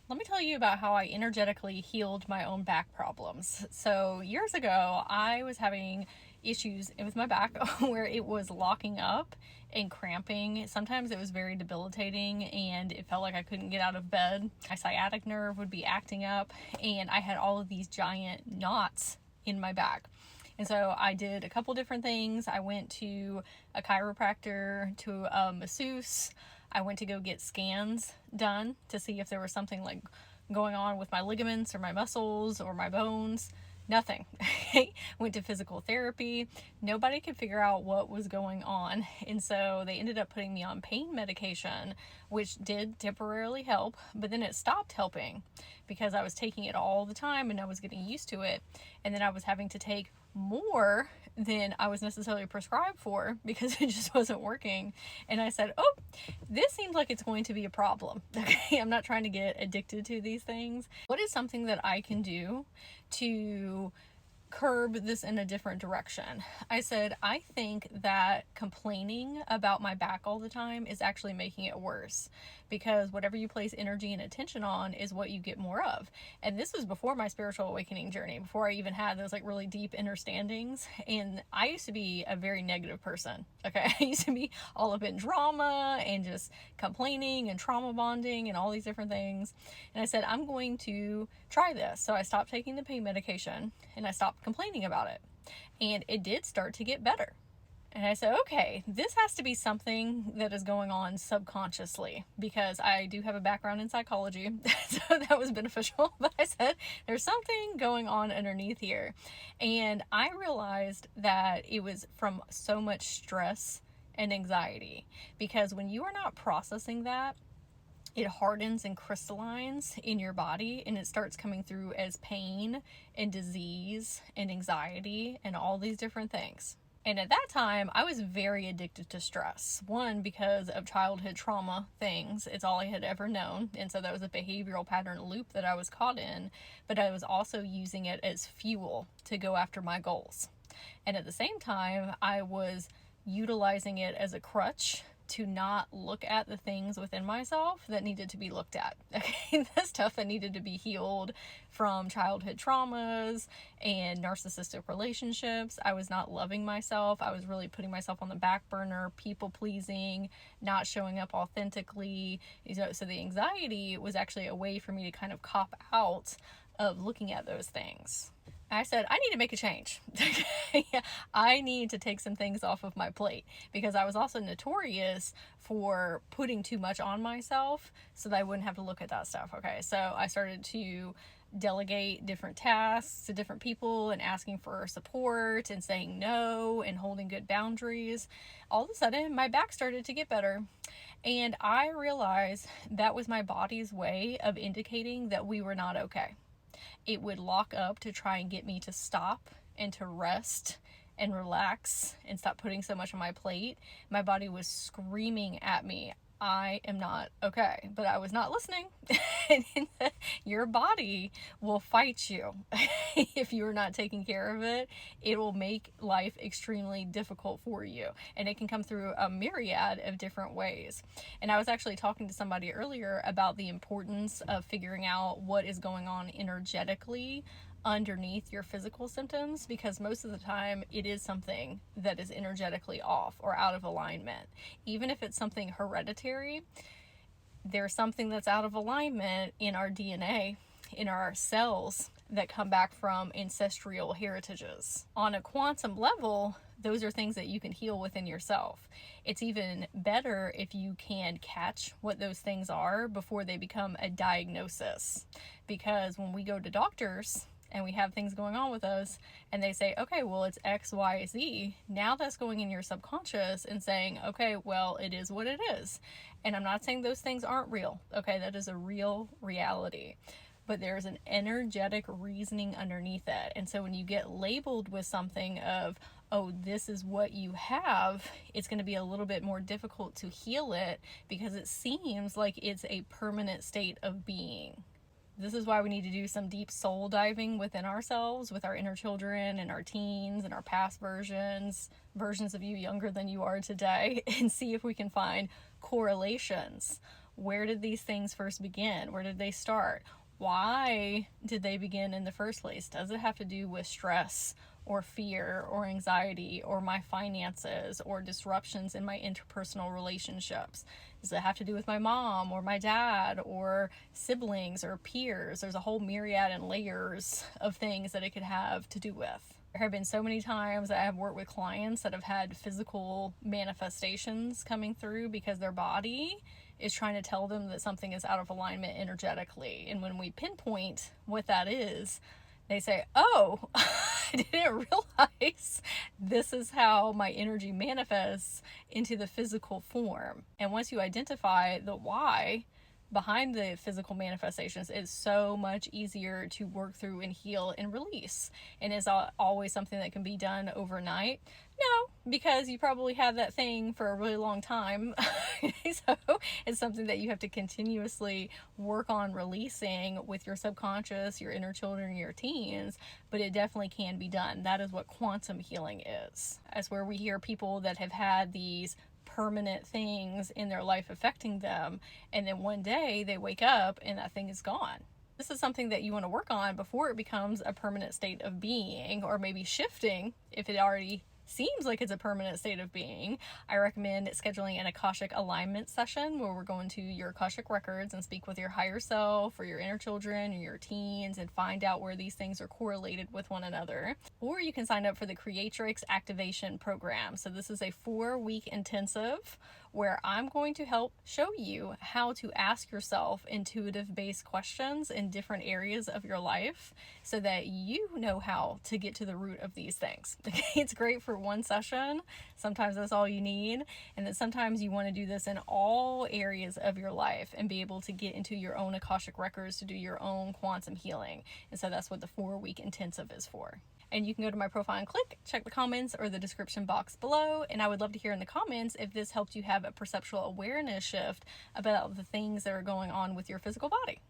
Let me tell you about how I energetically healed my own back problems. So, years ago, I was having issues with my back where it was locking up and cramping. Sometimes it was very debilitating and it felt like I couldn't get out of bed. My sciatic nerve would be acting up, and I had all of these giant knots in my back. And so I did a couple different things. I went to a chiropractor, to a masseuse. I went to go get scans done to see if there was something like going on with my ligaments or my muscles or my bones. Nothing. Went to physical therapy. Nobody could figure out what was going on. And so they ended up putting me on pain medication, which did temporarily help, but then it stopped helping because I was taking it all the time and I was getting used to it. And then I was having to take more than I was necessarily prescribed for because it just wasn't working. And I said, oh, this seems like it's going to be a problem. Okay, I'm not trying to get addicted to these things. What is something that I can do to curb this in a different direction? I said, I think that complaining about my back all the time is actually making it worse, because whatever you place energy and attention on is what you get more of. And this was before my spiritual awakening journey, before I even had those like really deep understandings. And I used to be a very negative person. Okay, I used to be all up in drama and just complaining and trauma bonding and all these different things. And I said, I'm going to try this. So I stopped taking the pain medication and I stopped complaining about it. And it did start to get better. And I said, okay, this has to be something that is going on subconsciously, because I do have a background in psychology, so that was beneficial. But I said, there's something going on underneath here. And I realized that it was from so much stress and anxiety, because when you are not processing that, it hardens and crystallines in your body, and it starts coming through as pain and disease and anxiety and all these different things. And at that time, I was very addicted to stress. One, because of childhood trauma things. It's all I had ever known. And so that was a behavioral pattern loop that I was caught in. But I was also using it as fuel to go after my goals. And at the same time, I was utilizing it as a crutch to not look at the things within myself that needed to be looked at. Okay, the stuff that needed to be healed from childhood traumas and narcissistic relationships. I was not loving myself. I was really putting myself on the back burner, people pleasing, not showing up authentically. So the anxiety was actually a way for me to kind of cop out of looking at those things. I said, I need to make a change. I need to take some things off of my plate, because I was also notorious for putting too much on myself so that I wouldn't have to look at that stuff. Okay, so I started to delegate different tasks to different people and asking for support and saying no and holding good boundaries. All of a sudden, my back started to get better. And I realized that was my body's way of indicating that we were not okay. It would lock up to try and get me to stop and to rest and relax and stop putting so much on my plate. My body was screaming at me, I am not okay. But I was not listening. Your body will fight you. If you're not taking care of it, it will make life extremely difficult for you. And it can come through a myriad of different ways. And I was actually talking to somebody earlier about the importance of figuring out what is going on energetically underneath your physical symptoms, because most of the time it is something that is energetically off or out of alignment. Even if it's something hereditary, there's something that's out of alignment in our DNA, in our cells, that come back from ancestral heritages. On a quantum level, those are things that you can heal within yourself. It's even better if you can catch what those things are before they become a diagnosis. Because when we go to doctors and we have things going on with us and they say, okay, well, it's X, Y, Z. Now that's going in your subconscious and saying, okay, well, it is what it is. And I'm not saying those things aren't real. Okay, that is a real reality. But there's an energetic reasoning underneath it. And so when you get labeled with something of, oh, this is what you have, it's going to be a little bit more difficult to heal it, because it seems like it's a permanent state of being. This is why we need to do some deep soul diving within ourselves, with our inner children and our teens and our past versions of you younger than you are today, and see if we can find correlations Where did these things first begin? Where did they start? Why did they begin in the first place? Does it have to do with stress or fear or anxiety or my finances or disruptions in my interpersonal relationships? Does it have to do with my mom or my dad or siblings or peers? There's a whole myriad and layers of things that it could have to do with. There have been so many times that I have worked with clients that have had physical manifestations coming through because their body is trying to tell them that something is out of alignment energetically. And when we pinpoint what that is, they say, oh, I didn't realize this is how my energy manifests into the physical form. And once you identify the why behind the physical manifestations, it's so much easier to work through and heal and release. And is always something that can be done overnight? No, because you probably had that thing for a really long time. So it's something that you have to continuously work on releasing with your subconscious, your inner children, your teens, but it definitely can be done. That is what quantum healing is. That's where we hear people that have had these permanent things in their life affecting them, and then one day they wake up and that thing is gone. This is something that you want to work on before it becomes a permanent state of being, or maybe shifting if it already seems like it's a permanent state of being. I recommend scheduling an Akashic alignment session where we're going to your Akashic records and speak with your higher self or your inner children or your teens and find out where these things are correlated with one another. Or you can sign up for the Creatrix Activation Program. So this is a 4-week intensive where I'm going to help show you how to ask yourself intuitive-based questions in different areas of your life so that you know how to get to the root of these things. It's great for one session. Sometimes that's all you need. And then sometimes you want to do this in all areas of your life and be able to get into your own Akashic records to do your own quantum healing. And so that's what the 4-week intensive is for. And you can go to my profile and click, check the comments or the description box below. And I would love to hear in the comments if this helped you have a perceptual awareness shift about the things that are going on with your physical body.